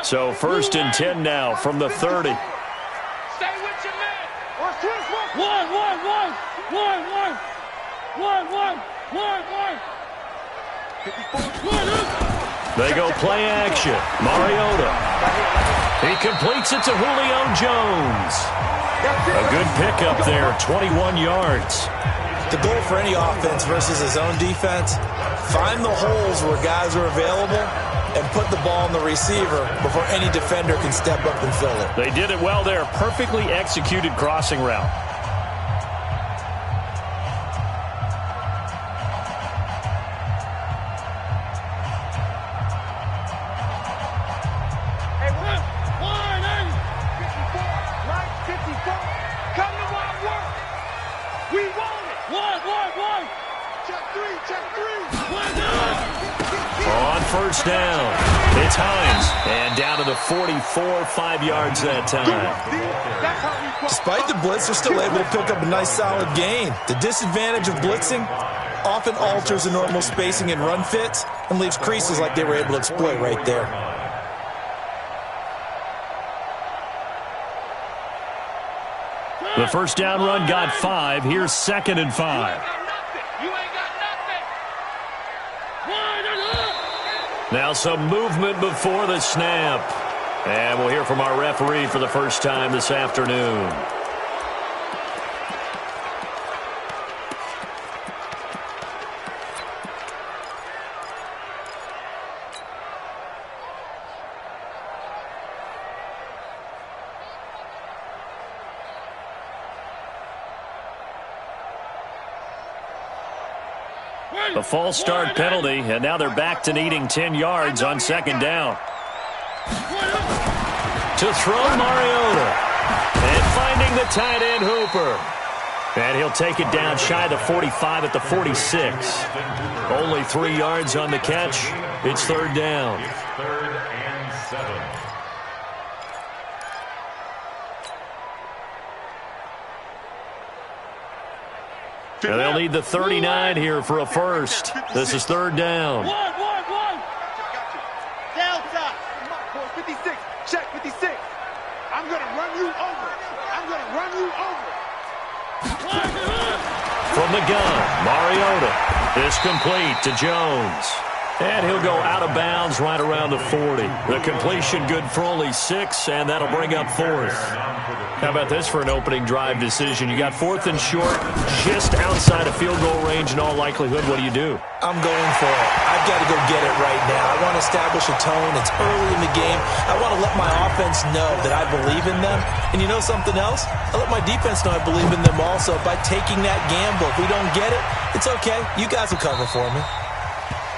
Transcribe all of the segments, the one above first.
So 1st and 10 now from the 30. Stay with your man. They go play action. Mariota. He completes it to Julio Jones. A good pickup there, 21 yards. The goal for any offense versus his own defense, find the holes where guys are available and put the ball on the receiver before any defender can step up and fill it. They did it well there. Perfectly executed crossing route. On first down, it's Hines, and down to the 44, 5 yards that time. Despite the blitz, they're still able to pick up a nice solid gain. The disadvantage of blitzing often alters the normal spacing and run fits and leaves creases like they were able to exploit right there. The first down run got 5. Here's 2nd and 5. Now some movement before the snap. And we'll hear from our referee for the first time this afternoon. A false start penalty, and now they're back to needing 10 yards on 2nd down. To throw Mariota. And finding the tight end Hooper. And he'll take it down shy of the 45 at the 46. Only 3 yards on the catch. It's 3rd down. It's 3rd and 7. And they'll need the 39 here for a first. This is 3rd down. Downside. 56. Check 56. I'm going to run you over. I'm going to run you over. From the gun, Mariota. Is complete to Jones. And he'll go out of bounds right around the 40. The completion good for only 6, and that'll bring up 4th. How about this for an opening drive decision? You got 4th and short, just outside of field goal range in all likelihood. What do? I'm going for it. I've got to go get it right now. I want to establish a tone. It's early in the game. I want to let my offense know that I believe in them. And you know something else? I let my defense know I believe in them also by taking that gamble. If we don't get it, it's okay. You guys will cover for me.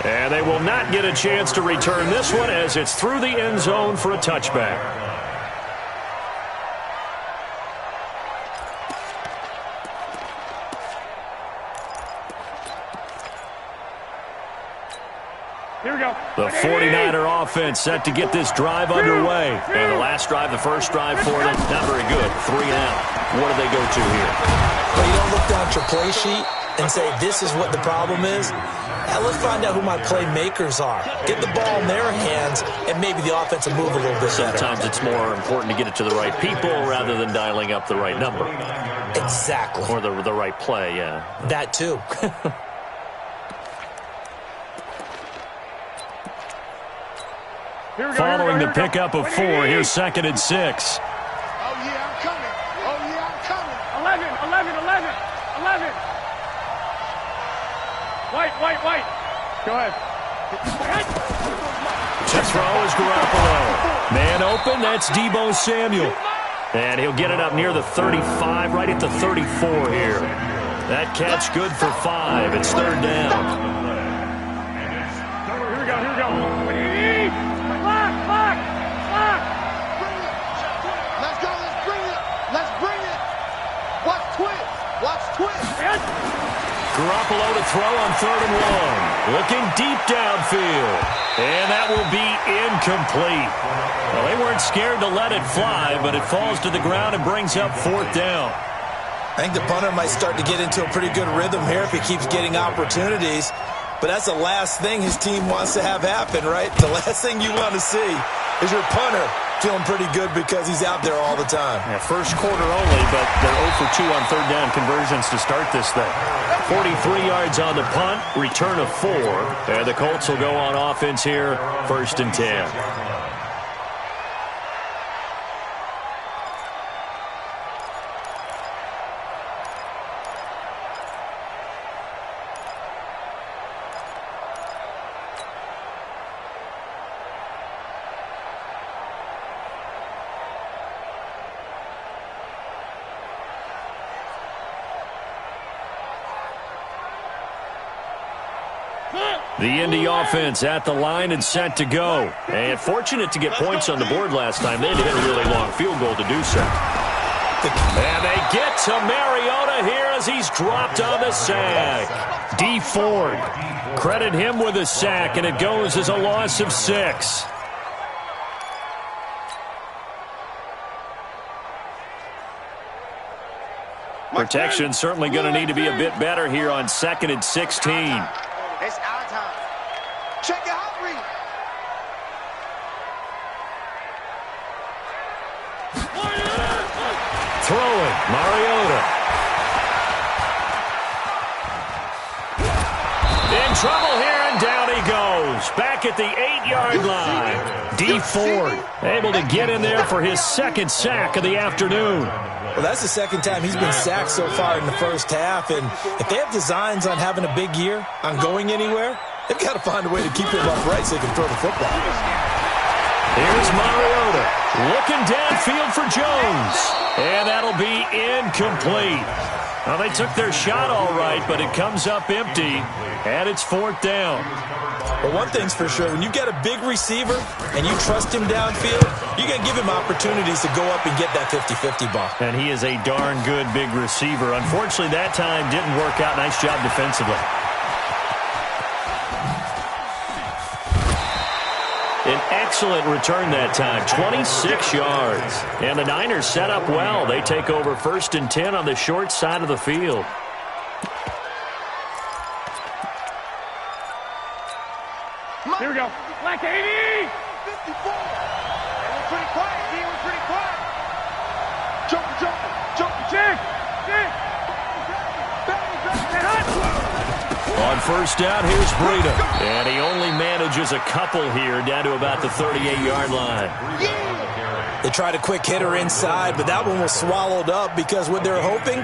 And they will not get a chance to return this one as it's through the end zone for a touchback. Here we go. The 49er offense set to get this drive underway. And the last drive, the first drive for them, not very good. 3 and out. What do they go to here? Well, you don't look down at your play sheet and say, this is what the problem is. Now let's find out who my playmakers are. Get the ball in their hands, and maybe the offense will move a little bit better. Sometimes it's more important to get it to the right people rather than dialing up the right number. Exactly. Or the right play, yeah. That too. Following the pickup of 4, here's 2nd and 6. Oh, yeah, I'm coming. Oh, yeah, I'm coming. 11. White. Go ahead. To throw is Garoppolo. Man open, that's Deebo Samuel. And he'll get it up near the 35, right at the 34 here. That catch good for 5. It's 3rd down. Here we go. Lock. Let's bring it. Watch twist. Garoppolo to throw on 3rd and 1. Looking deep downfield. And that will be incomplete. Well, they weren't scared to let it fly, but it falls to the ground and brings up 4th down. I think the punter might start to get into a pretty good rhythm here if he keeps getting opportunities. But that's the last thing his team wants to have happen, right? The last thing you want to see Is your punter feeling pretty good because he's out there all the time? Yeah, first quarter only, but they're 0 for 2 on third down conversions to start this thing. 43 yards on the punt, return of 4, and the Colts will go on offense here, 1st and 10. The Indy offense at the line and set to go. And fortunate to get points on the board last time. They had to hit a really long field goal to do so. And they get to Mariota here as he's dropped on the sack. Dee Ford. Credit him with a sack, and it goes as a loss of 6. Protection certainly going to need to be a bit better here on 2nd and 16. It's our time. Check it out, Reed. Throwing, Mariota. In trouble here, and down he goes. Back at the 8-yard line. Dee Ford able to get in there for his 2nd sack of the afternoon. Well, that's the 2nd time he's been sacked so far in the first half. And if they have designs on having a big year, on going anywhere, they've got to find a way to keep him upright so they can throw the football. Here's Mariota looking downfield for Jones. And that'll be incomplete. Well, they took their shot all right, but it comes up empty, and it's 4th down. But one thing's for sure, when you've got a big receiver and you trust him downfield, you're going to give him opportunities to go up and get that 50-50 ball. And he is a darn good big receiver. Unfortunately, that time didn't work out. Nice job defensively. An excellent return that time, 26 yards. And the Niners set up well. They take over 1st and 10 on the short side of the field. Here we go. Black 80. 54. We're pretty quiet, D. We're pretty quiet. Joker. Check. On 1st down, here's Breida. And he only manages a couple here down to about the 38-yard line. They tried a quick hitter inside, but that one was swallowed up because what they're hoping,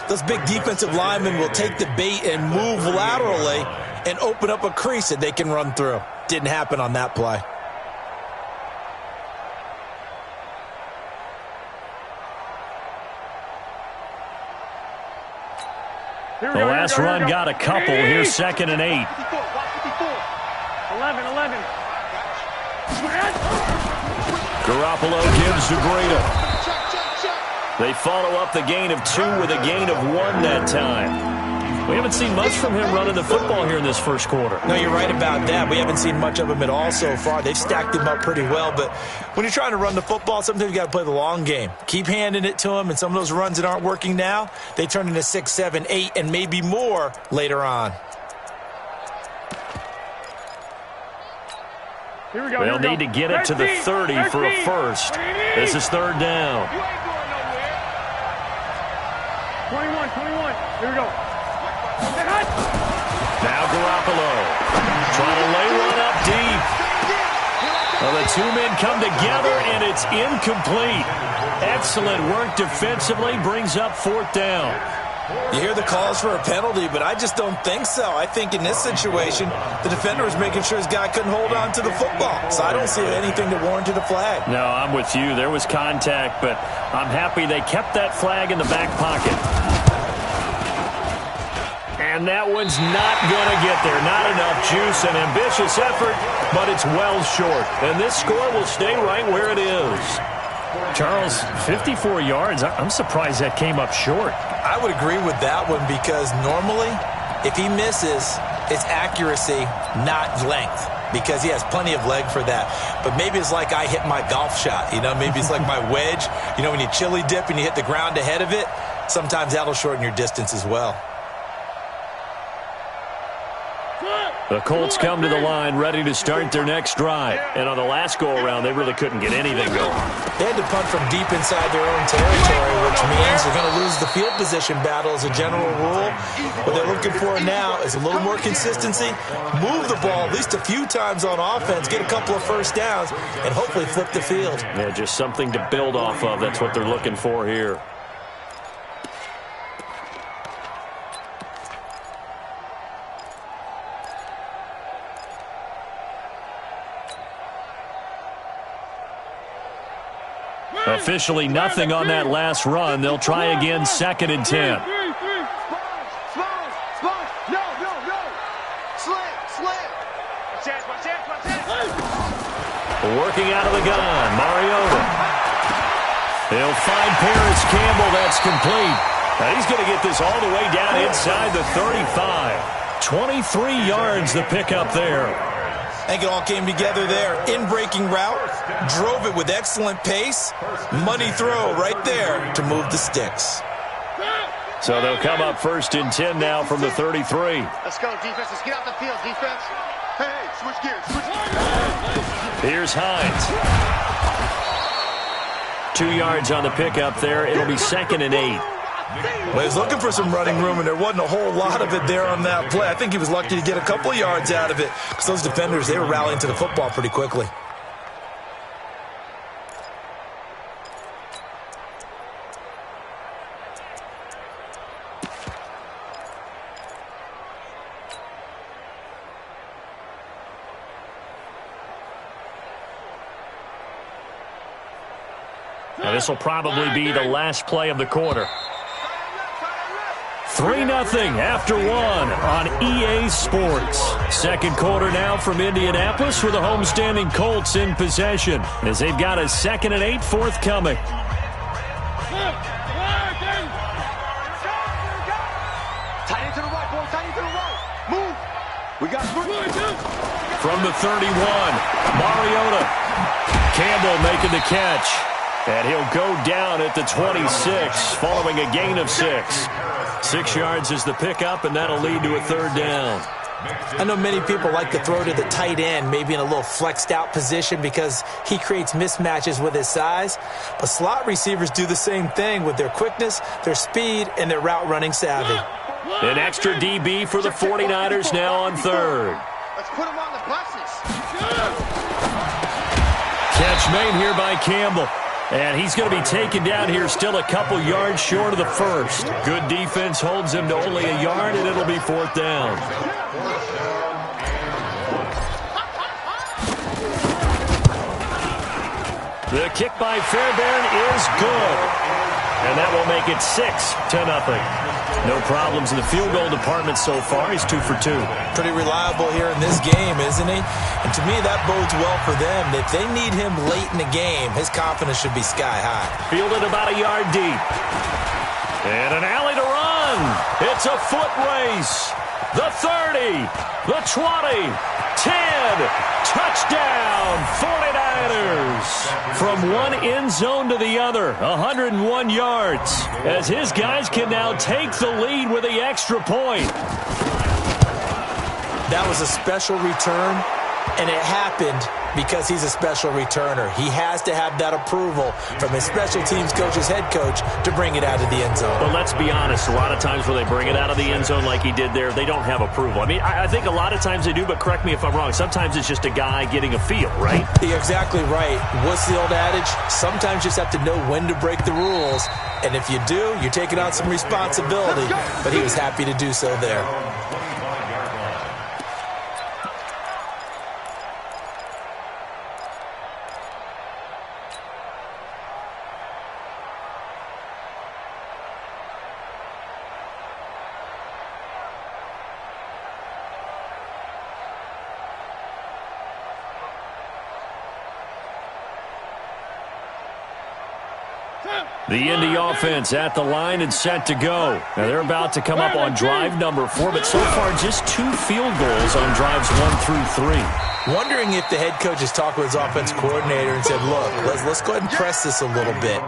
those big defensive linemen will take the bait and move laterally and open up a crease that they can run through. Didn't happen on that play. The last run got a couple. Here's 2nd and 8. 11. Garoppolo gives to Breida. They follow up the gain of 2 with a gain of 1 that time. We haven't seen much from him running the football here in this first quarter. No, you're right about that. We haven't seen much of him at all so far. They've stacked him up pretty well, but when you're trying to run the football, sometimes you got to play the long game. Keep handing it to him, and some of those runs that aren't working now, they turn into 6, 7, 8, and maybe more later on. They'll need to get it to the 30 for a first. This is 3rd down. 21. Here we go. Now Garoppolo trying to lay one up deep. Well, the 2 men come together, and it's incomplete. Excellent work defensively, brings up 4th down. You hear the calls for a penalty, but I just don't think so. I think in this situation, the defender was making sure his guy couldn't hold on to the football. So I don't see anything that warranted a flag. No, I'm with you. There was contact, but I'm happy they kept that flag in the back pocket. And that one's not going to get there. Not enough juice. An ambitious effort, but it's well short. And this score will stay right where it is. Charles, 54 yards. I'm surprised that came up short. I would agree with that one because normally, if he misses, it's accuracy, not length, because he has plenty of leg for that. But maybe it's like I hit my golf shot. You know, maybe it's like my wedge. You know, when you chili dip and you hit the ground ahead of it, sometimes that'll shorten your distance as well. The Colts come to the line ready to start their next drive. And on the last go-around, they really couldn't get anything going. They had to punt from deep inside their own territory, which means they're going to lose the field position battle as a general rule. What they're looking for now is a little more consistency, move the ball at least a few times on offense, get a couple of first downs, and hopefully flip the field. Yeah, just something to build off of. That's what they're looking for here. Officially nothing on that last run. They'll try again, 2nd and 10. Working out of the gun, Mariota. He'll find Paris Campbell. That's complete. Now he's going to get this all the way down inside the 35. 23 yards the pickup there. I think it all came together there. In-breaking route, drove it with excellent pace. Money throw right there to move the sticks. So they'll come up 1st and 10 now from the 33. Let's go, defense. Let's get out the field, defense. Hey, switch gears, switch gears. Here's Hines. 2 yards on the pickup there. It'll be 2nd and 8. Well, he was looking for some running room, and there wasn't a whole lot of it there on that play. I think he was lucky to get a couple of yards out of it because those defenders, they were rallying to the football pretty quickly. Now this will probably be the last play of the quarter. 3-0 after 1 on EA Sports. Second quarter now from Indianapolis with the homestanding Colts in possession as they've got a 2nd and 8 forthcoming. Tight end to the right, boy. Tight end to the right. Move. We got From the 31, Mariota. Campbell making the catch. And he'll go down at the 26 following a gain of 6. 6 yards is the pickup, and that'll lead to a 3rd down. I know many people like to throw to the tight end, maybe in a little flexed out position because he creates mismatches with his size. But slot receivers do the same thing with their quickness, their speed, and their route running savvy. An extra DB for the 49ers now on 3rd. Let's put him on the buses. Catch made here by Campbell. And he's going to be taken down here still a couple yards short of the 1st. Good defense holds him to only a yard, and it'll be 4th down. The kick by Fairbairn is good. And that will make it 6-0. No problems in the field goal department so far. He's 2 for 2. Pretty reliable here in this game, isn't he? And to me, that bodes well for them. If they need him late in the game, his confidence should be sky high. Fielded about a yard deep. And an alley to run. It's a foot race. The 30, the 20, 10. Touchdown, 49ers. From one end zone to the other, 101 yards. As his guys can now take the lead with the extra point. That was a special return, and it happened because he's a special returner. He has to have that approval from his special teams coach's head coach to bring it out of the end zone. But let's be honest, a lot of times when they bring it out of the end zone like he did there, they don't have approval. I mean, I think a lot of times they do, but correct me if I'm wrong. Sometimes it's just a guy getting a feel, right? You're exactly right. What's the old adage? Sometimes you just have to know when to break the rules. And if you do, you're taking on some responsibility. But he was happy to do so there. The Indy offense at the line and set to go. Now they're about to come up on drive number 4, but so far just 2 field goals on drives 1 through 3. Wondering if the head coach is talking with his offense coordinator and said, look, let's go ahead and press this a little bit.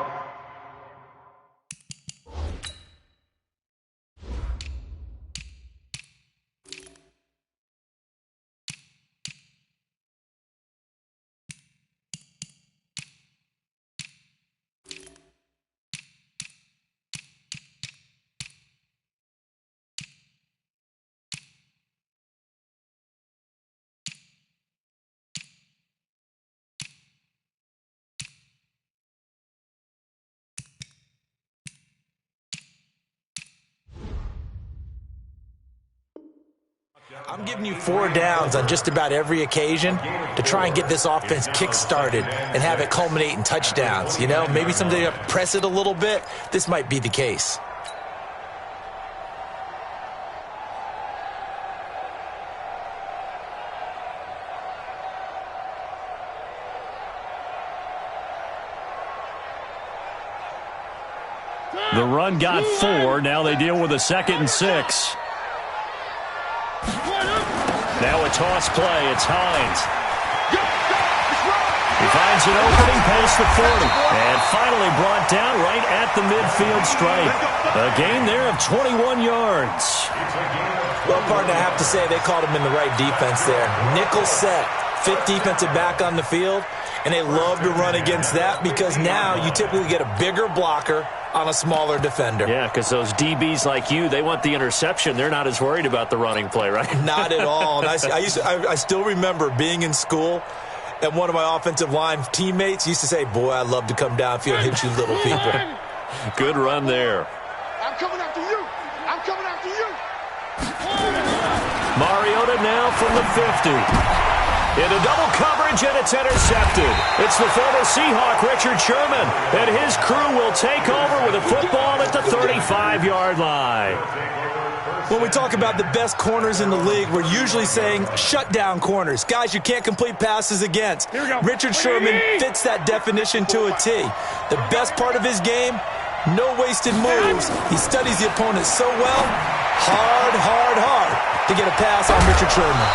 I'm giving you 4 downs on just about every occasion to try and get this offense kick-started and have it culminate in touchdowns. You know, maybe someday you press it a little bit. This might be the case. The run got 4. Now they deal with a 2nd and 6. Now a toss play. It's Hines. He finds an opening past the 40. And finally brought down right at the midfield stripe. A gain there of 21 yards. Well, partner, I have to say they called him in the right defense there. Nickel set. 5th defensive back on the field. And they love to run against that because now you typically get a bigger blocker on a smaller defender. Yeah, because those DBs like you, they want the interception. They're not as worried about the running play, right? Not at all. And I still remember being in school, and one of my offensive line teammates used to say, boy, I'd love to come downfield and hit you little people. Good run there. I'm coming after you. I'm coming after you. Mariota now from the 50. Into double coverage, and it's intercepted. It's the former Seahawk, Richard Sherman, and his crew will take over with a football at the 35-yard line. When we talk about the best corners in the league, we're usually saying shutdown corners, guys you can't complete passes against. Richard Sherman fits that definition to a T. The best part of his game, no wasted moves. He studies the opponent so well, hard to get a pass on Richard Sherman.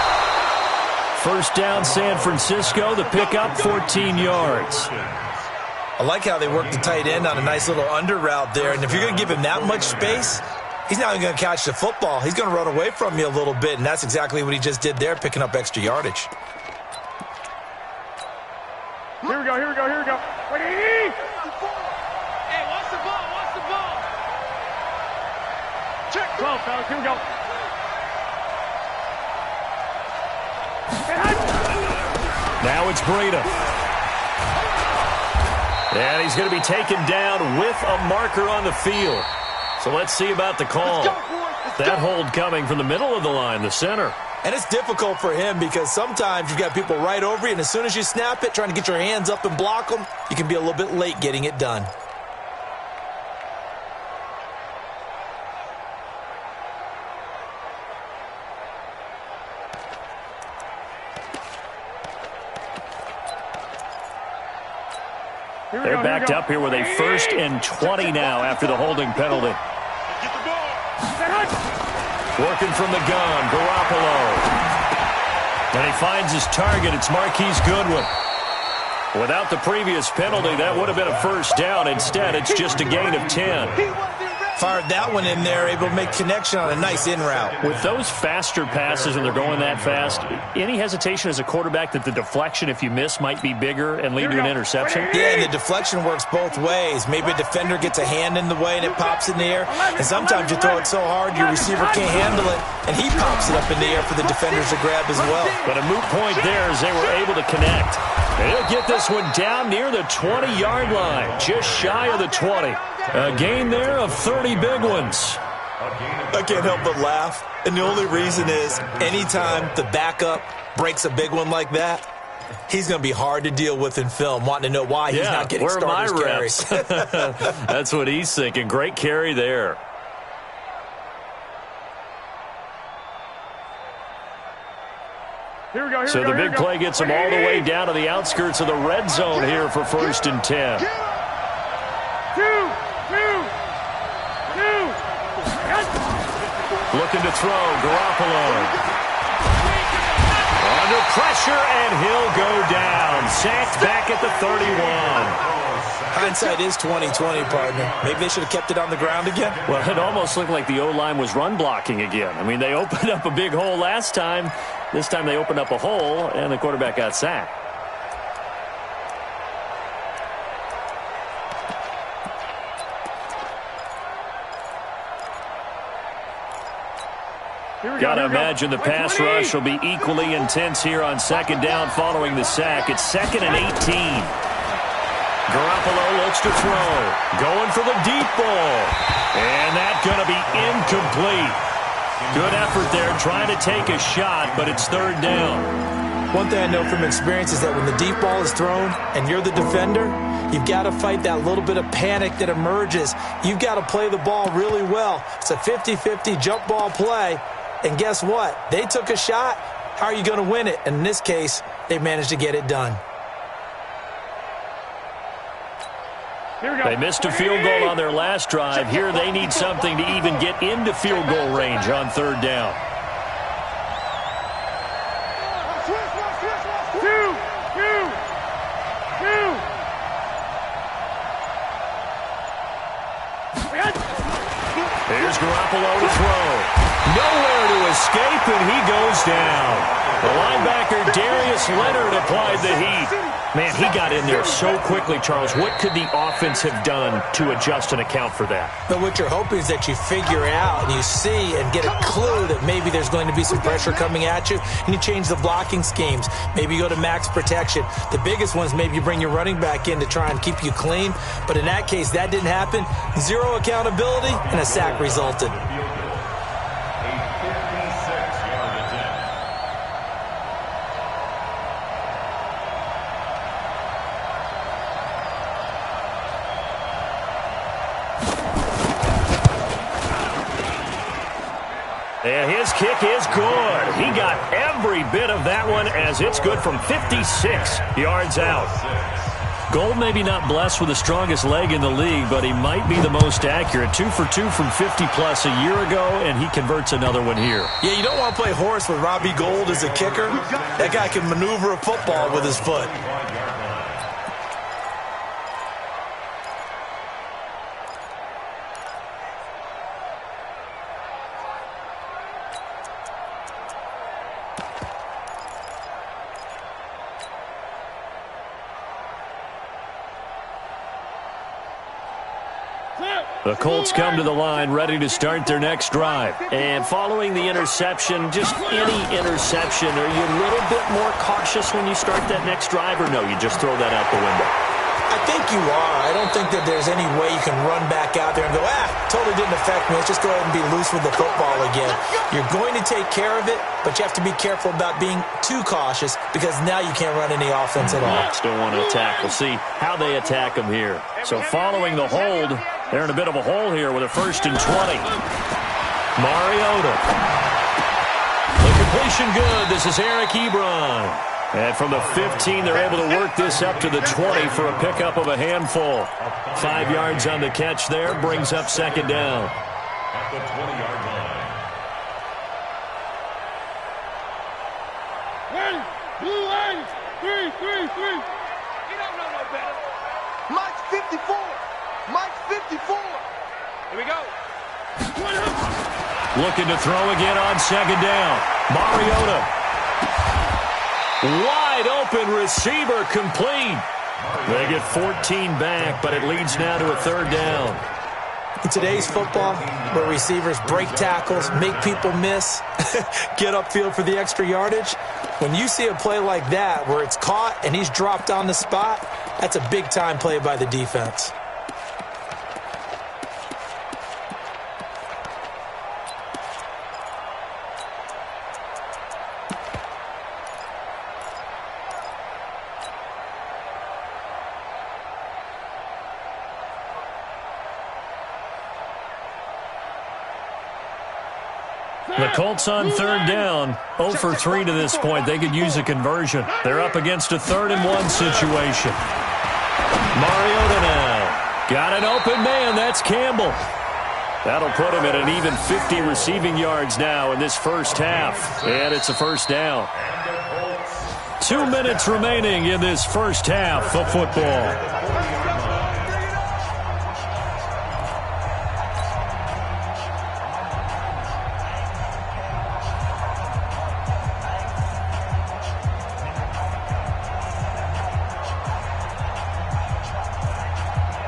First down, San Francisco. The pickup, 14 yards. I like how they work the tight end on a nice little under route there. And if you're going to give him that much space, he's not even going to catch the football. He's going to run away from you a little bit, and that's exactly what he just did there, picking up extra yardage. Here we go. Hey, watch the ball. Check. 12, fellas. Here we go. Now it's Breida. And he's going to be taken down with a marker on the field. So let's see about the call. That hold coming from the middle of the line, the center. And it's difficult for him because sometimes you've got people right over you, and as soon as you snap it, trying to get your hands up and block them, you can be a little bit late getting it done. They're backed up here with a 1st and 20 now after the holding penalty. Working from the gun, Garoppolo. And he finds his target. It's Marquise Goodwin. Without the previous penalty, that would have been a first down. Instead, it's just a gain of 10. Fired that one in there, able to make connection on a nice in route. With those faster passes and they're going that fast, any hesitation as a quarterback that the deflection, if you miss, might be bigger and lead to an interception? Yeah, and the deflection works both ways. Maybe a defender gets a hand in the way and it pops in the air. And sometimes you throw it so hard your receiver can't handle it, and he pops it up in the air for the defenders to grab as well. But a moot point there as they were able to connect. They'll get this one down near the 20-yard line, just shy of the 20. A gain there of 30 big ones. I can't help but laugh. And the only reason is anytime the backup breaks a big one like that, he's going to be hard to deal with in film, wanting to know why he's not getting starters carries. That's what he's thinking. Great carry there. So the big play gets him all the way down to the outskirts of the red zone here for 1st and 10. Looking to throw, Garoppolo. Under pressure, and he'll go down. Sacked back at the 31. Hindsight is 20/20, partner. Maybe they should have kept it on the ground again. Well, it almost looked like the O-line was run blocking again. I mean, they opened up a big hole last time. This time they opened up a hole, and the quarterback got sacked. Got to imagine the pass rush will be equally intense here on 2nd down following the sack. It's 2nd and 18. Garoppolo looks to throw. Going for the deep ball. And that's going to be incomplete. Good effort there, trying to take a shot, but it's third down. One thing I know from experience is that when the deep ball is thrown and you're the defender, you've got to fight that little bit of panic that emerges. You've got to play the ball really well. It's a 50-50 jump ball play. And guess what? They took a shot. How are you going to win it? And in this case, they managed to get it done. They missed a field goal on their last drive. Here they need something to even get into field goal range on third down. Here's Garoppolo to throw. Nowhere to escape, and he goes down. The linebacker, Darius Leonard, applied the heat. Man, he got in there so quickly, Charles. What could the offense have done to adjust and account for that? But what you're hoping is that you figure out and you see and get a clue that maybe there's going to be some pressure coming at you, and you change the blocking schemes. Maybe you go to max protection. The biggest one is maybe you bring your running back in to try and keep you clean. But in that case, that didn't happen. Zero accountability, and a sack resulted. And his kick is good. He got every bit of that one as it's good from 56 yards out. Gold maybe not blessed with the strongest leg in the league, but he might be the most accurate. 2 for 2 from 50-plus a year ago, and he converts another one here. Yeah, you don't want to play horse with Robbie Gould as a kicker. That guy can maneuver a football with his foot. The Colts come to the line ready to start their next drive. And following the interception, just any interception, are you a little bit more cautious when you start that next drive, or no, you just throw that out the window? I think you are. I don't think that there's any way you can run back out there and go, totally didn't affect me. Let's just go ahead and be loose with the football again. You're going to take care of it, but you have to be careful about being too cautious because now you can't run any offense at all. Don't want to attack. We'll see how they attack them here. So following the hold, they're in a bit of a hole here with a 1st and 20. Mariota. The completion good. This is Eric Ebron. And from the 15, they're able to work this up to the 20 for a pickup of a handful. 5 yards on the catch there, brings up second down. At the 20-yard line. Ready, blue lines, 3, 3, 3. You don't know no better. Mike's 54. Mike's 54. Here we go. Looking to throw again on second down. Mariota. Wide open receiver complete. They get 14 back, but it leads now to a third down. In today's football, where receivers break tackles, make people miss, get upfield for the extra yardage, when you see a play like that where it's caught and he's dropped on the spot, that's a big-time play by the defense. The Colts on third down, 0 for 3 to this point. They could use a conversion. They're up against a 3rd and 1 situation. Mariota now. Got an open man. That's Campbell. That'll put him at an even 50 receiving yards now in this first half. And it's a first down. 2 minutes remaining in this first half of football.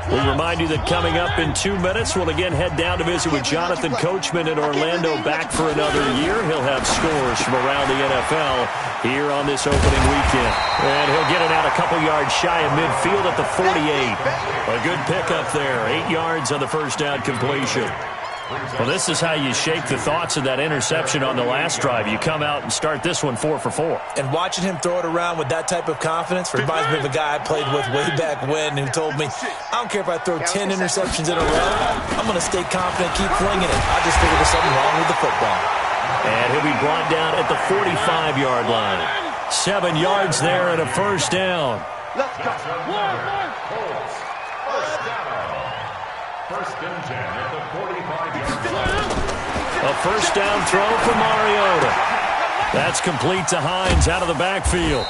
We remind you that coming up in 2 minutes, we'll again head down to visit with Jonathan Coachman in Orlando, back for another year. He'll have scores from around the NFL here on this opening weekend. And he'll get it out a couple yards shy of midfield at the 48. A good pickup there, 8 yards on the first down completion. Well, this is how you shake the thoughts of that interception on the last drive. You come out and start this one 4 for 4. And watching him throw it around with that type of confidence reminds me of a guy I played with way back when who told me, I don't care if I throw 10 interceptions in a row, I'm going to stay confident, keep flinging it. I just figured there's something wrong with the football. And he'll be brought down at the 45-yard line. 7 yards there and a first down. Let's go. First and 10 at the 45-yard line. A first down throw for Mariota. That's complete to Hines out of the backfield.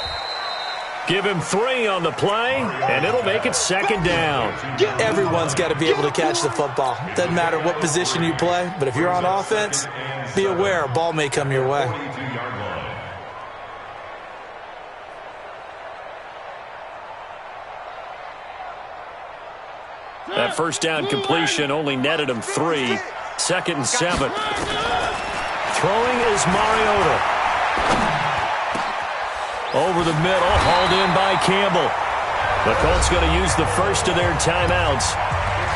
Give him 3 on the play, and it'll make it second down. Everyone's got to be able to catch the football. Doesn't matter what position you play, but if you're on offense, be aware a ball may come your way. 42-yard line. That first down completion only netted him 3. Second and 7. Throwing is Mariota. Over the middle, hauled in by Campbell. The Colts going to use the first of their timeouts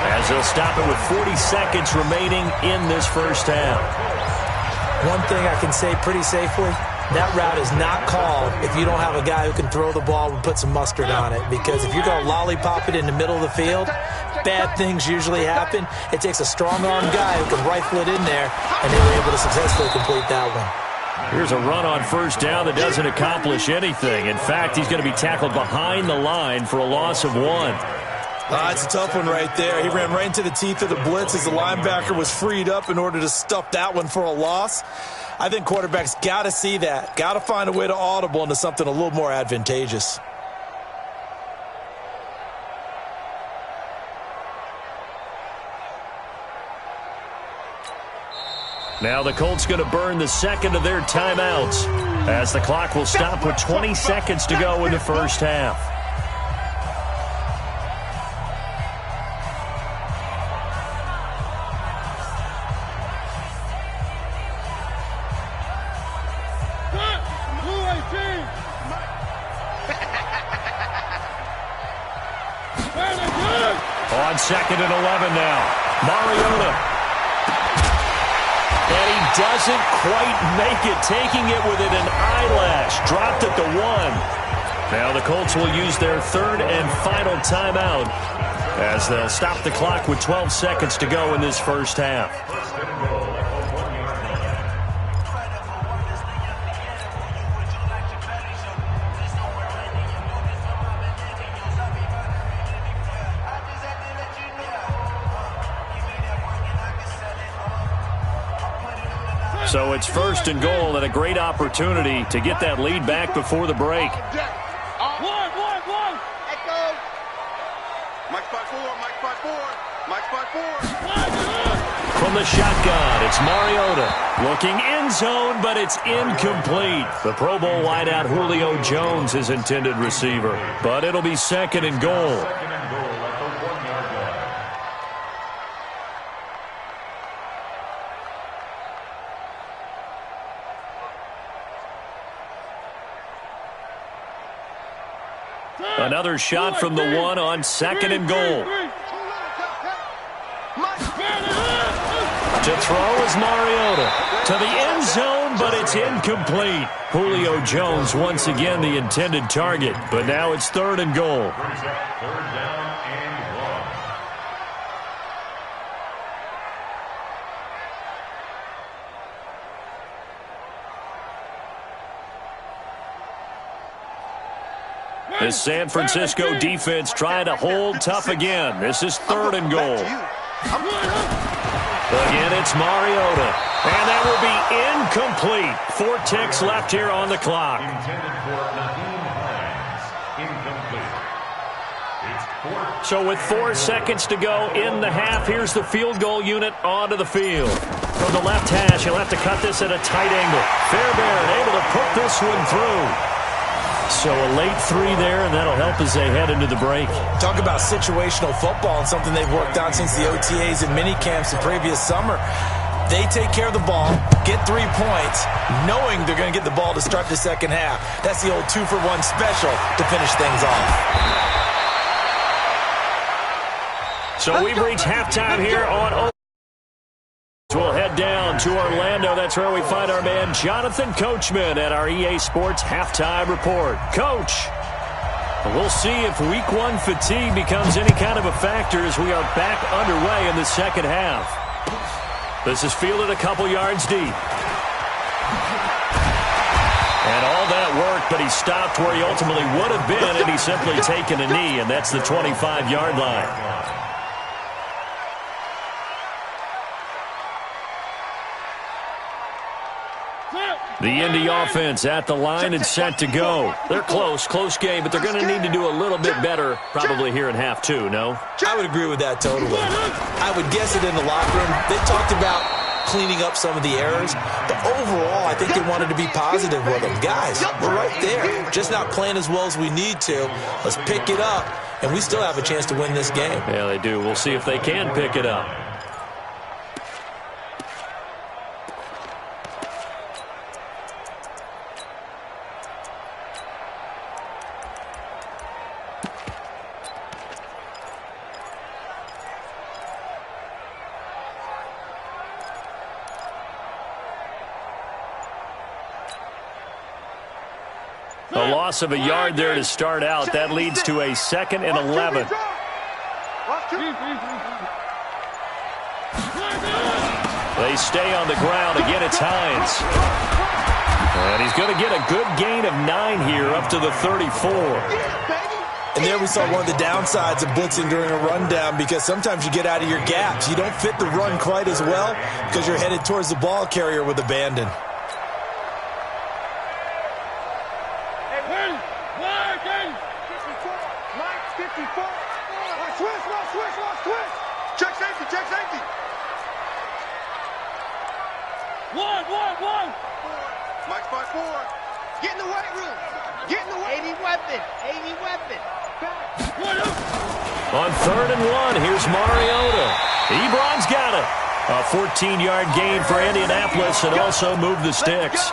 as they'll stop it with 40 seconds remaining in this first half. One thing I can say pretty safely, that route is not called if you don't have a guy who can throw the ball and put some mustard on it. Because if you're going to lollipop it in the middle of the field, bad things usually happen. It takes a strong-armed guy who can rifle it in there, and they were able to successfully complete that one. Here's a run on first down that doesn't accomplish anything. In fact, he's going to be tackled behind the line for a loss of 1. It's a tough one right there. He ran right into the teeth of the blitz as the linebacker was freed up in order to stuff that one for a loss. I think quarterbacks got to see that. Got to find a way to audible into something a little more advantageous. Now the Colts going to burn the second of their timeouts as the clock will stop with 20 seconds to go in the first half. On second and 11 now. Mariota. And he doesn't quite make it, taking it within an eyelash. Dropped at the 1. Now the Colts will use their third and final timeout as they'll stop the clock with 12 seconds to go in this first half. So it's first and goal and a great opportunity to get that lead back before the break. One. Echo. Mike spot 4, Mike spot 4, Mike spot 4. From the shotgun, it's Mariota. Looking end zone, but it's incomplete. The Pro Bowl wideout Julio Jones, his intended receiver. But it'll be second and goal. Second and goal at the 1-yard line. Another shot from the 1 on second and goal. To throw is Mariota. To the end zone, but it's incomplete. Julio Jones once again the intended target, but now it's third and goal. Brings up third down and 1. This San Francisco defense trying to hold tough again. This is third and goal. Again, it's Mariota. And that will be incomplete. 4 ticks left here on the clock. intended for Naheem Hines. Incomplete. It's 4th. So with 4 seconds to go in the half, here's the field goal unit onto the field. From the left hash, he'll have to cut this at a tight angle. Fairbairn able to put this one through. So a late 3 there, and that'll help as they head into the break. Talk about situational football and something they've worked on since the OTAs and mini camps the previous summer. They take care of the ball, get 3 points, knowing they're going to get the ball to start the second half. That's the old 2-for-1 special to finish things off. So we've reached halftime here on down to Orlando. That's where we find our man Jonathan Coachman at our EA Sports Halftime Report. Coach, we'll see if Week 1 fatigue becomes any kind of a factor as we are back underway in the second half. This is fielded a couple yards deep. And all that work, but he stopped where he ultimately would have been had he simply taken a knee, and that's the 25-yard line. The Indy offense at the line and set to go. They're close game, but they're going to need to do a little bit better probably here in half two, no? I would agree with that totally. I would guess it in the locker room. They talked about cleaning up some of the errors, but overall, I think they wanted to be positive with them. Guys, we're right there. Just not playing as well as we need to. Let's pick it up, and we still have a chance to win this game. Yeah, they do. We'll see if they can pick it up. A loss of a yard there to start out. That leads to a 2nd and 11. They stay on the ground. Again, it's Hines. And he's going to get a good gain of 9 here up to the 34. And there we saw one of the downsides of blitzing during a rundown, because sometimes you get out of your gaps. You don't fit the run quite as well because you're headed towards the ball carrier with abandon. One. Mike spot 4. Get in the weight room. Get in the weight. 80 weapon. On 3rd and 1, here's Mariota. Ebron's got it. A 14-yard gain for Indianapolis and also moved the sticks.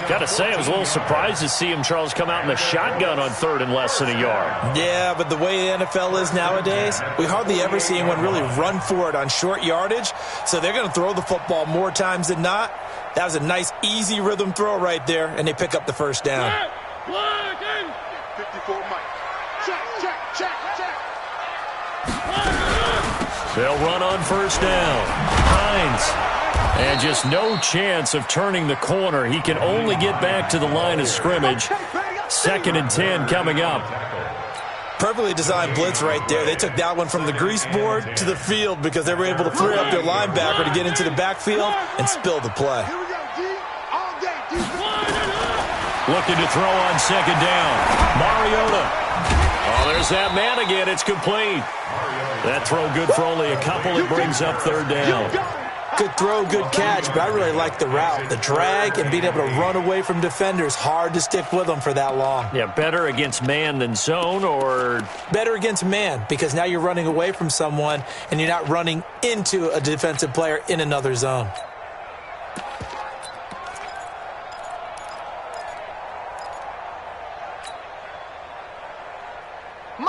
Got to say, I was a little surprised to see him, Charles, come out in the shotgun on 3rd and less than a yard. Yeah, but the way the NFL is nowadays, we hardly ever see anyone really run for it on short yardage, so they're going to throw the football more times than not. That was a nice, easy rhythm throw right there, and they pick up the first down. 54 Mike. Check. They'll run on first down. Hines. And just no chance of turning the corner. He can only get back to the line of scrimmage. 2nd and 10 coming up. Perfectly designed blitz right there. They took that one from the grease board to the field because they were able to free up their linebacker to get into the backfield and spill the play. Here we go, D. All day, D. Looking to throw on 2nd down. Mariota. Oh, there's that man again. It's complete. That throw good for only a couple. It brings up 3rd down. Good throw, good catch, but I really like the route. The drag and being able to run away from defenders, hard to stick with them for that long. Yeah, better against man than zone, or? Better against man, because now you're running away from someone and you're not running into a defensive player in another zone.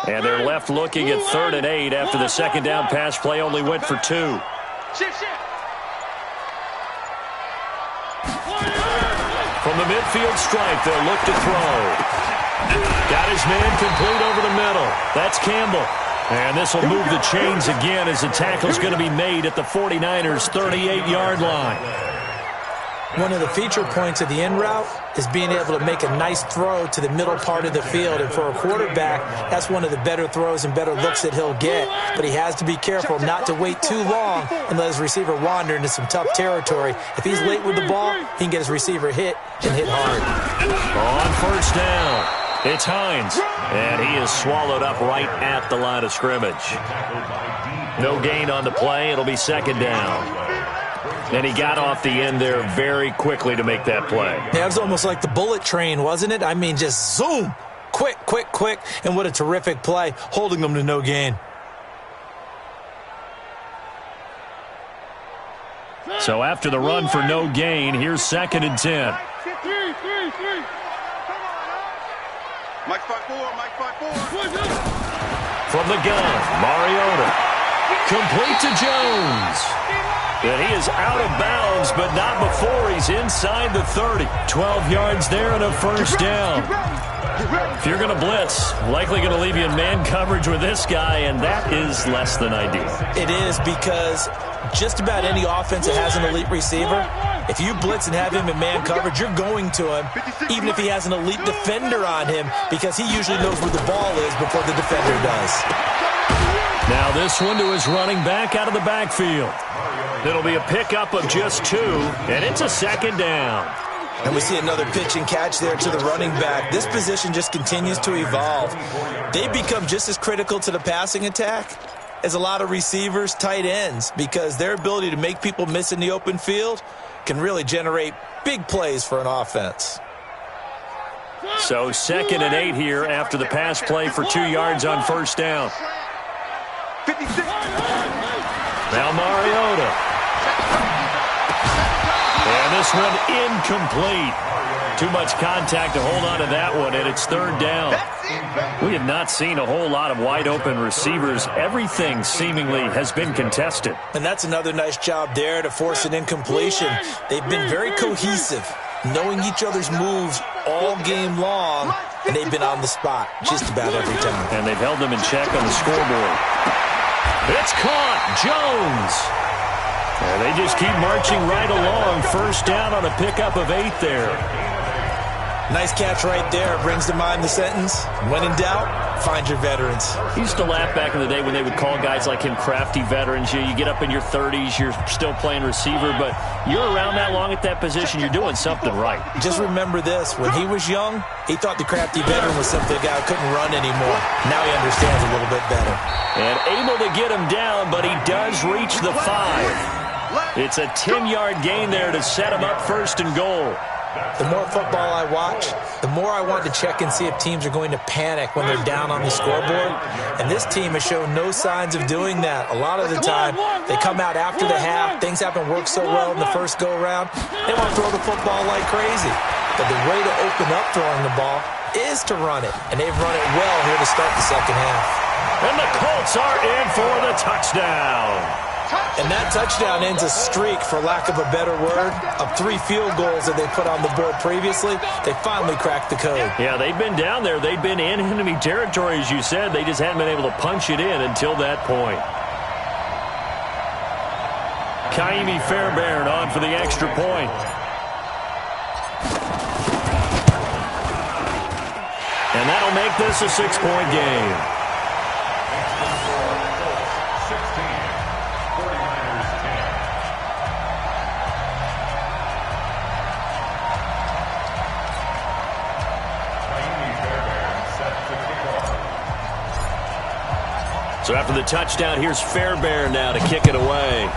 And they're left looking at 3rd and 8 after the 2nd down pass play only went for 2. Shift. From the midfield stripe, they'll look to throw. Got his man complete over the middle. That's Campbell. And this will move the chains again as the tackle's going to be made at the 49ers' 38-yard line. One of the feature points of the in route is being able to make a nice throw to the middle part of the field. And for a quarterback, that's one of the better throws and better looks that he'll get. But he has to be careful not to wait too long and let his receiver wander into some tough territory. If he's late with the ball, he can get his receiver hit and hit hard. On first down, it's Hines. And he is swallowed up right at the line of scrimmage. No gain on the play. It'll be 2nd down. And he got off the end there very quickly to make that play. Yeah, it was almost like the bullet train, wasn't it? I mean, just zoom. Quick. And what a terrific play, holding them to no gain. So after the run for no gain, here's 2nd and 10. Mike spot 4. From the gun, Mariota. Complete to Jones. And he is out of bounds, but not before he's inside the 30. 12 yards there and a first down. If you're going to blitz, likely going to leave you in man coverage with this guy, and that is less than ideal. It is, because just about any offense that has an elite receiver, if you blitz and have him in man coverage, you're going to him, even if he has an elite defender on him, because he usually knows where the ball is before the defender does. Now this one to his running back out of the backfield. It'll be a pickup of just 2, and it's a second down. And we see another pitch and catch there to the running back. This position just continues to evolve. They become just as critical to the passing attack as a lot of receivers, tight ends, because their ability to make people miss in the open field can really generate big plays for an offense. So 2nd and 8 here after the pass play for 2 yards on first down. 56. Now Mariota. And this one incomplete. Too much contact to hold on to that one, and it's 3rd down. We have not seen a whole lot of wide-open receivers. Everything seemingly has been contested. And that's another nice job there to force an incompletion. They've been very cohesive, knowing each other's moves all game long, and they've been on the spot just about every time. And they've held them in check on the scoreboard. It's caught. Jones. And they just keep marching right along. First down on a pickup of 8 there. Nice catch right there. Brings to mind the sentence, when in doubt, find your veterans. He used to laugh back in the day when they would call guys like him crafty veterans. You get up in your 30s, you're still playing receiver, but you're around that long at that position, you're doing something right. Just remember this. When he was young, he thought the crafty veteran was simply a guy who couldn't run anymore. Now he understands a little bit better. And able to get him down, but he does reach the 5. It's a 10-yard gain there to set him up 1st and goal. The more football I watch, the more I want to check and see if teams are going to panic when they're down on the scoreboard. And this team has shown no signs of doing that. A lot of the time, they come out after the half. Things haven't worked so well in the first go-around. They want to throw the football like crazy. But the way to open up throwing the ball is to run it. And they've run it well here to start the second half. And the Colts are in for the touchdown. And that touchdown ends a streak, for lack of a better word, of 3 field goals that they put on the board previously. They finally cracked the code. Yeah, they've been down there. They've been in enemy territory, as you said. They just hadn't been able to punch it in until that point. Kaimi Fairbairn on for the extra point. And that'll make this a 6-point game. So after the touchdown, here's Fairbairn now to kick it away.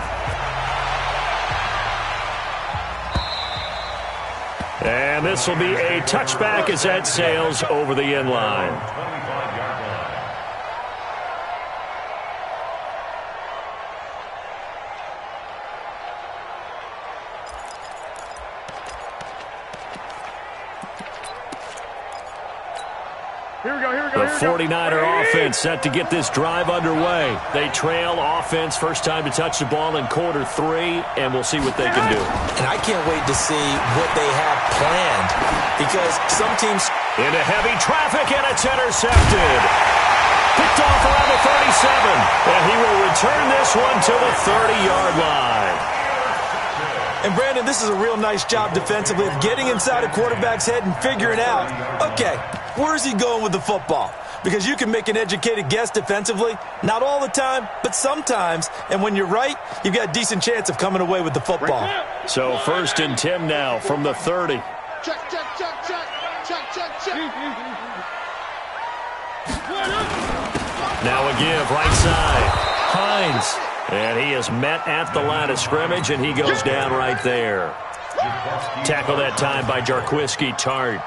And this will be a touchback as that sails over the end line. The 49er offense set to get this drive underway. They trail offense, first time to touch the ball in quarter 3, and we'll see what they can do. And I can't wait to see what they have planned, because some teams... Into heavy traffic, and it's intercepted. Picked off around the 37, and he will return this one to the 30-yard line. And, Brandon, this is a real nice job defensively of getting inside a quarterback's head and figuring out, okay, where's he going with the football? Because you can make an educated guess defensively, not all the time, but sometimes. And when you're right, you've got a decent chance of coming away with the football. So 1st and 10 now from the 30. Check, check, check, check, check, check, check. Now a give, right side. Hines. And he is met at the line of scrimmage, and he goes down right there. Tackle that time by Jarquiski Tart.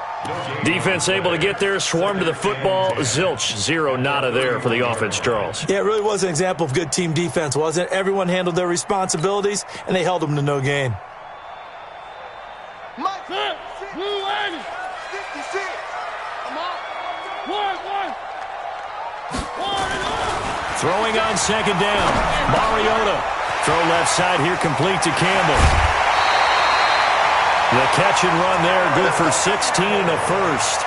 Defense able to get there, swarm to the football. Zilch, 0 nada there for the offense, Charles. Yeah, it really was an example of good team defense, wasn't it? Everyone handled their responsibilities, and they held them to no gain. Mike, Blue 80. 56. I'm out. One. Throwing on second down. Mariota throw left side here, complete to Campbell. The catch and run there, good for 16 and a first.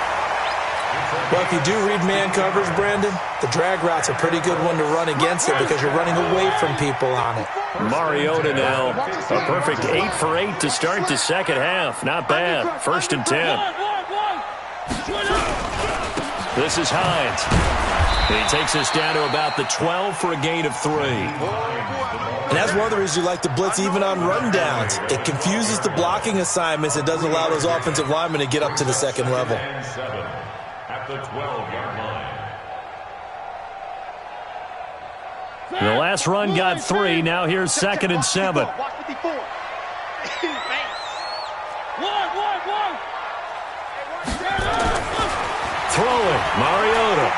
Well, if you do read man coverage, Brandon, the drag route's a pretty good one to run against it because you're running away from people on it. Mariota now, a perfect 8 for 8 to start the second half. Not bad. 1st and 10. This is Hines. He takes us down to about the 12 for a gain of 3. And that's one of the reasons you like to blitz even on rundowns. It confuses the blocking assignments. It doesn't allow those offensive linemen to get up to the second level. At the 12-yard line. The last run got 3. Now here's 2nd and 7. Throwing, Mariota.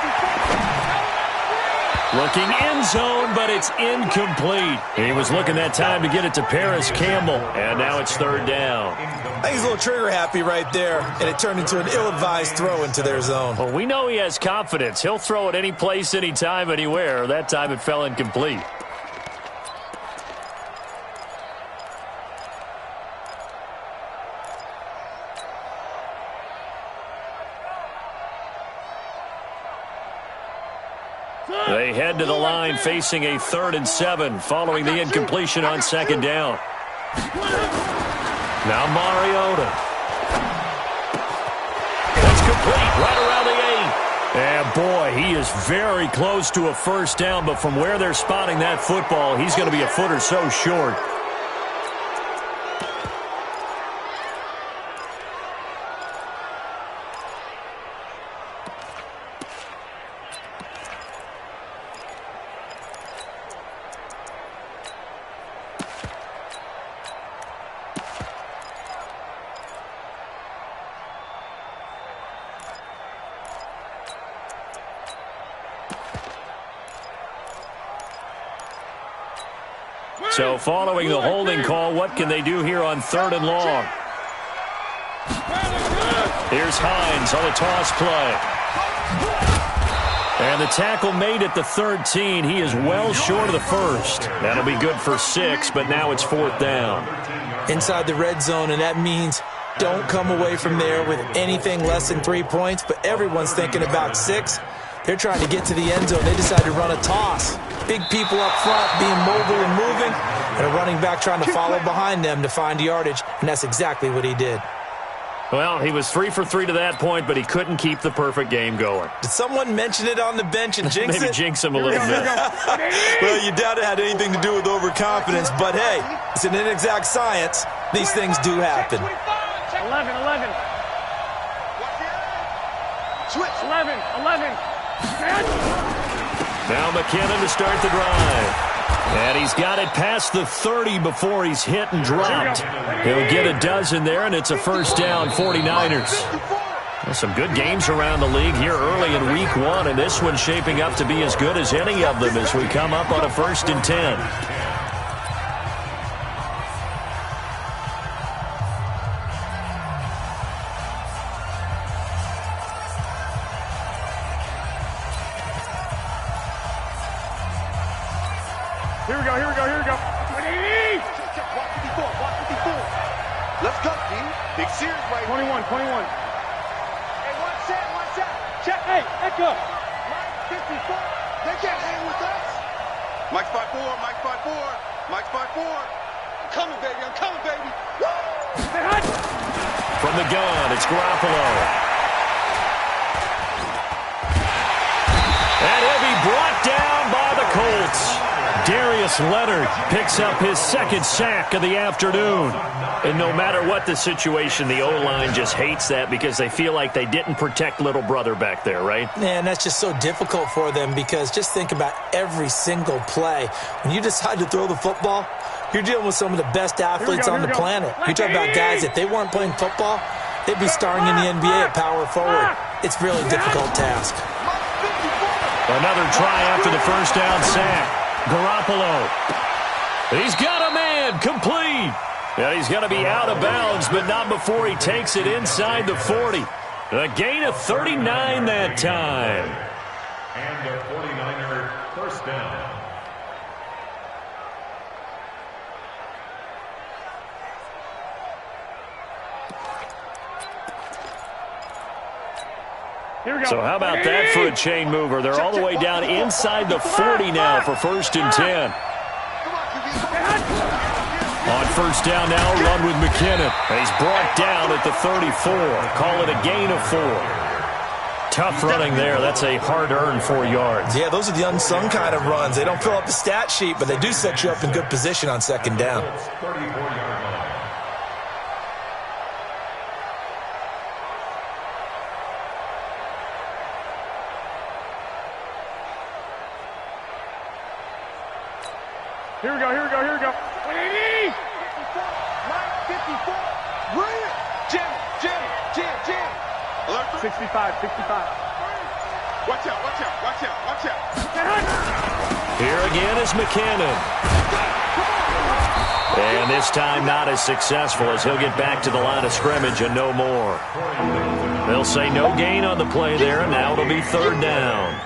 Looking end zone, but it's incomplete. He was looking that time to get it to Paris Campbell, and now it's 3rd down. I think he's a little trigger happy right there, and it turned into an ill-advised throw into their zone. Well, we know he has confidence. He'll throw it any place, anytime, anywhere. That time it fell incomplete. They head to the line facing a 3rd and 7 following the incompletion on 2nd down. Now Mariota. That's complete right around the 8. And boy, he is very close to a 1st down, but from where they're spotting that football, he's going to be a foot or so short. So following the holding call, what can they do here on 3rd and long? Here's Hines on the toss play. And the tackle made at the 13. He is well short of the 1st. That'll be good for 6, but now it's 4th down. Inside the red zone, and that means don't come away from there with anything less than 3 points, but everyone's thinking about 6. They're trying to get to the end zone. They decide to run a toss. Big people up front being mobile and moving, and a running back trying to follow behind them to find yardage, and that's exactly what he did. Well, he was 3 for 3 to that point, but he couldn't keep the perfect game going. Did someone mention it on the bench and jinx Maybe it? jinx him a little bit. Well, you doubt it had anything to do with overconfidence, but hey, it's an inexact science. These things do happen. 11. Switch. 11. Now McKinnon to start the drive. And he's got it past the 30 before he's hit and dropped. He'll get a dozen there, and it's a 1st down, 49ers. Well, some good games around the league here early in week 1, and this one's shaping up to be as good as any of them as we come up on a 1st and 10. Here we go. 20. Watch 54. Let's go, D. Big series right 21. Hey, one set. Check. Hey, echo. Mike 54. They can't hang with us. Mike 54. I'm coming, baby. Woo! From the gun, it's Garoppolo. And he'll be brought down by the Colts. Darius Leonard picks up his 2nd sack of the afternoon. And no matter what the situation, the O-line just hates that because they feel like they didn't protect little brother back there, right? Man, that's just so difficult for them because just think about every single play. When you decide to throw the football, you're dealing with some of the best athletes on the planet. You're talking about guys, if they weren't playing football, they'd be starring in the NBA at power forward. It's really a difficult task. Another try after the 1st down sack. Garoppolo. He's got a man, complete. And he's going to be out of bounds, but not before he takes it inside the 40. A gain of 39 that time. And a 49er 1st down. Here we go. So how about that for a chain mover? They're all the way down inside the 40 now for 1st and 10. On 1st down now, a run with McKinnon. He's brought down at the 34. Call it a gain of 4. Tough running there. That's a hard-earned 4 yards. Yeah, those are the unsung kind of runs. They don't fill up the stat sheet, but they do set you up in good position on 2nd down. Here we go, here we go, here we go. 180! 54. Bring it. Jim. 65, 65. Watch out. Here again is McKinnon. And this time not as successful as he'll get back to the line of scrimmage and no more. They'll say no gain on the play there, and now it'll be 3rd down.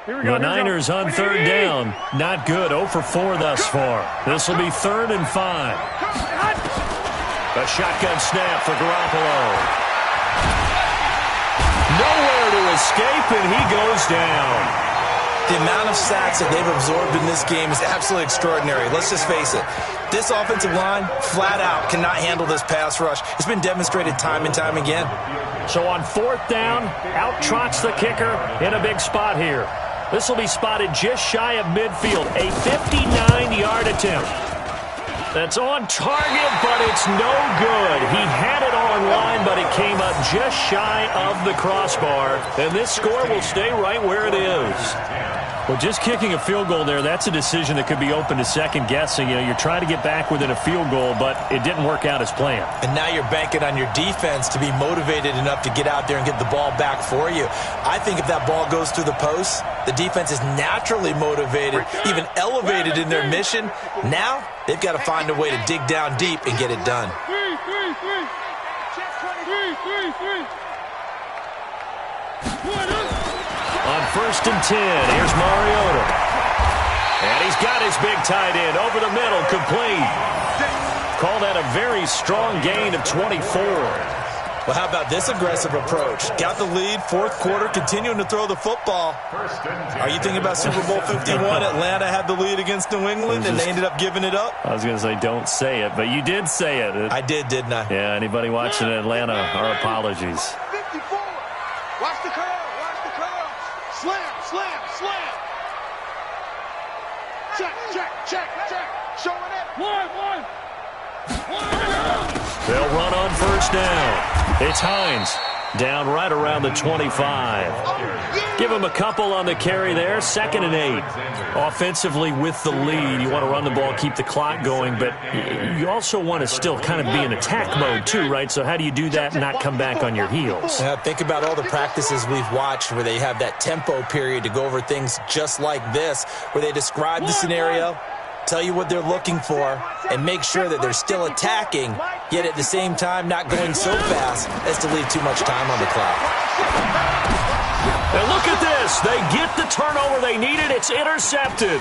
The Niners on 3rd down. Not good. 0 for 4 thus far. This will be 3rd and 5. A shotgun snap for Garoppolo. Nowhere to escape, and he goes down. The amount of sacks that they've absorbed in this game is absolutely extraordinary. Let's just face it. This offensive line, flat out, cannot handle this pass rush. It's been demonstrated time and time again. So on 4th down, out trots the kicker in a big spot here. This will be spotted just shy of midfield. A 59-yard attempt. That's on target, but it's no good. He had it on line, but it came up just shy of the crossbar. And this score will stay right where it is. Well, just kicking a field goal there, that's a decision that could be open to second guessing. You know, you're trying to get back within a field goal, but it didn't work out as planned. And now you're banking on your defense to be motivated enough to get out there and get the ball back for you. I think if that ball goes through the post, the defense is naturally motivated, even elevated in their mission. Now they've got to find a way to dig down deep and get it done. On 1st and 10, here's Mariota. And he's got his big tight end over the middle, complete. Call that a very strong gain of 24. Well, how about this aggressive approach? Got the lead, 4th quarter, continuing to throw the football. Are you thinking about Super Bowl 51? Atlanta had the lead against New England, and they ended up giving it up? I was going to say, don't say it, but you did say it. I did, didn't I? Yeah, anybody watching Atlanta, our apologies. 54. Watch the curl. Slam. Check. Showing it. One. They'll run on 1st down. It's Hines. Down right around the 25. Give him a couple on the carry there. 2nd and 8. Offensively with the lead, you want to run the ball, keep the clock going, but you also want to still kind of be in attack mode too, right? So how do you do that and not come back on your heels? Yeah, think about all the practices we've watched where they have that tempo period to go over things just like this, where they describe the scenario, tell you what they're looking for, and make sure that they're still attacking, yet at the same time not going so fast as to leave too much time on the clock. And look at this. They get the turnover they needed. It's intercepted.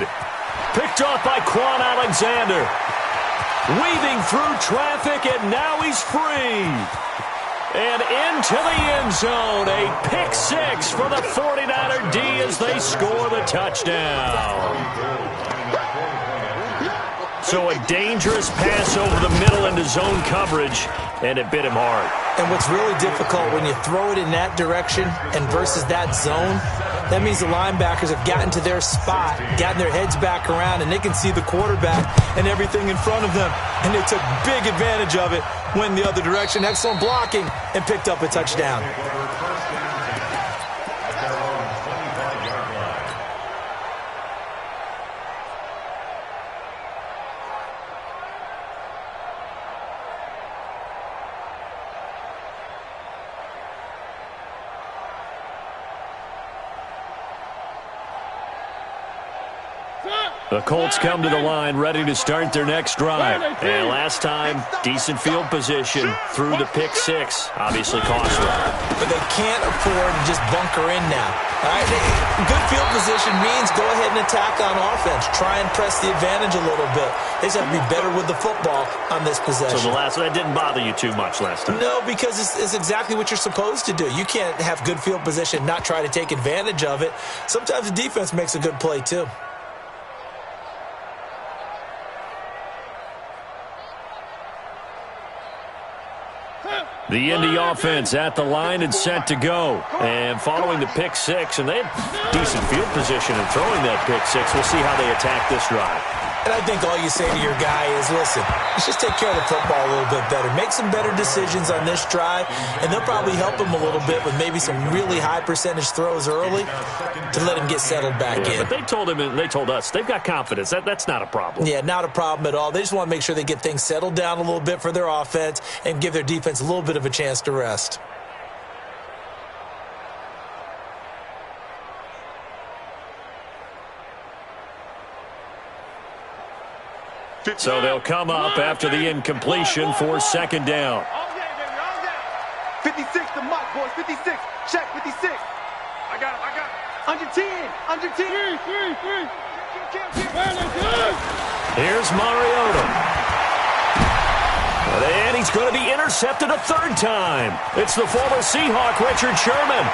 Picked off by Quan Alexander. Weaving through traffic, and now he's free. And into the end zone. A pick 6 for the 49er D as they score the touchdown. So a dangerous pass over the middle into zone coverage, and it bit him hard. And what's really difficult when you throw it in that direction and versus that zone, that means the linebackers have gotten to their spot, gotten their heads back around, and they can see the quarterback and everything in front of them. And they took big advantage of it, went the other direction, excellent blocking, and picked up a touchdown. The Colts come to the line ready to start their next drive. And last time, decent field position through the pick 6. Obviously costly. But they can't afford to just bunker in now. All right? Good field position means go ahead an attack on offense. Try and press the advantage a little bit. They just have to be better with the football on this possession. So that didn't bother you too much last time? No, because it's exactly what you're supposed to do. You can't have good field position, not try to take advantage of it. Sometimes the defense makes a good play, too. The Indy offense at the line and set to go. And following the pick six, and they had decent field position in throwing that pick six. We'll see how they attack this drive. And I think all you say to your guy is, listen, let's just take care of the football a little bit better. Make some better decisions on this drive, and they'll probably help him a little bit with maybe some really high percentage throws early to let him get settled back in. But they told him, and they told us, they've got confidence. That's not a problem. Yeah, not a problem at all. They just want to make sure they get things settled down a little bit for their offense and give their defense a little bit of a chance to rest. So they'll come up after the incompletion for second down. 56 to Mike, boys. 56. Check, 56. I got him. Under 10. Under 10. Here's Mariota. And he's going to be intercepted a third time. It's the former Seahawk, Richard Sherman.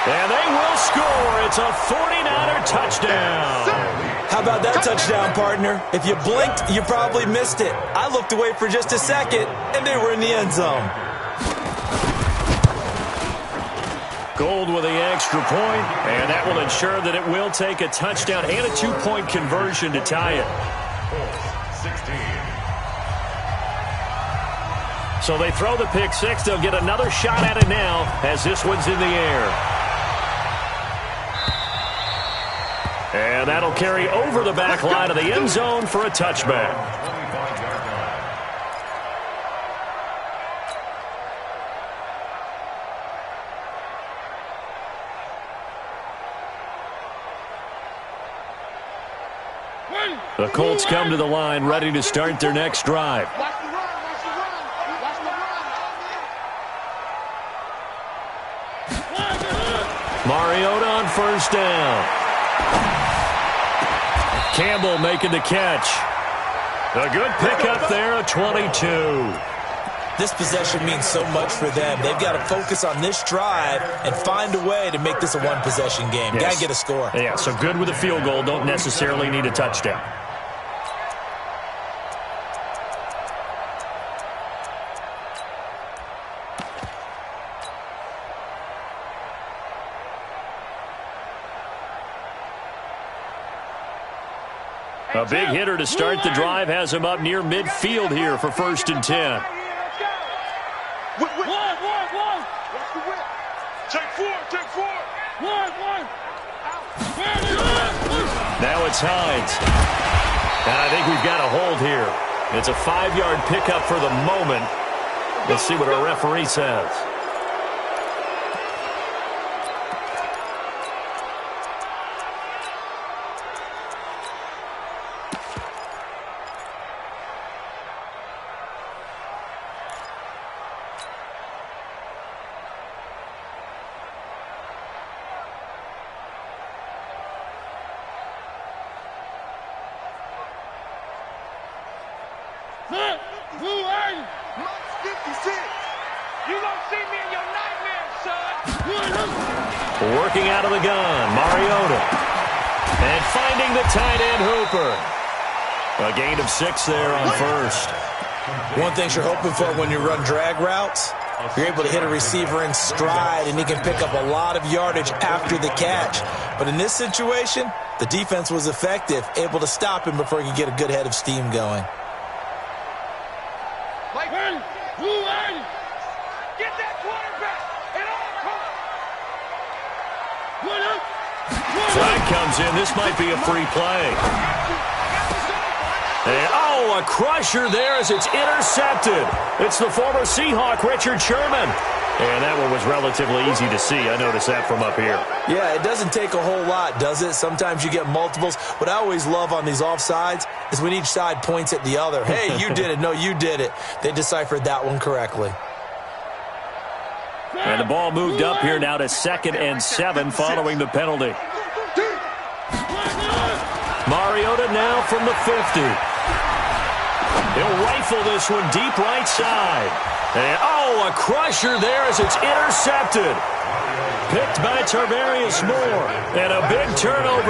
And they will score. It's a 49er touchdown. How about that touchdown, partner? If you blinked, you probably missed it. I looked away for just a second, and they were in the end zone. Gold with the extra point, and that will ensure that it will take a touchdown and a two-point conversion to tie it. 16. So they throw the pick six. They'll get another shot at it now as this one's in the air. And that'll carry over the back line of the end zone for a touchback. The Colts come to the line ready to start their next drive. Mariota on first down. Campbell making the catch. A good pickup there at 22. This possession means so much for them. They've got to focus on this drive and find a way to make this a one-possession game. Yes. Got to get a score. Yeah, so good with a field goal. Don't necessarily need a touchdown. A big hitter to start the drive has him up near midfield here for 1st and 10. Now it's Hines. And I think we've got a hold here. It's a 5-yard pickup for the moment. Let's see what our referee says. Working out of the gun, Mariota. And finding the tight end, Hooper. A gain of 6 there on first. One thing you're hoping for when you run drag routes, you're able to hit a receiver in stride, and he can pick up a lot of yardage after the catch. But in this situation, the defense was effective, able to stop him before he could get a good head of steam going. Get that quarterback at all costs. Flag comes in. This might be a free play. And, a crusher there as it's intercepted. It's the former Seahawk, Richard Sherman. And that one was relatively easy to see. I noticed that from up here. Yeah, it doesn't take a whole lot, does it? Sometimes you get multiples. What I always love on these offsides is when each side points at the other. Hey, you did it. No, you did it. They deciphered that one correctly. And the ball moved up here now to 2nd and 7 following the penalty. Mariota now from the 50. He'll rifle this one deep right side. And, a crusher there as it's intercepted. Picked by Tarvarius Moore. And a big turnover.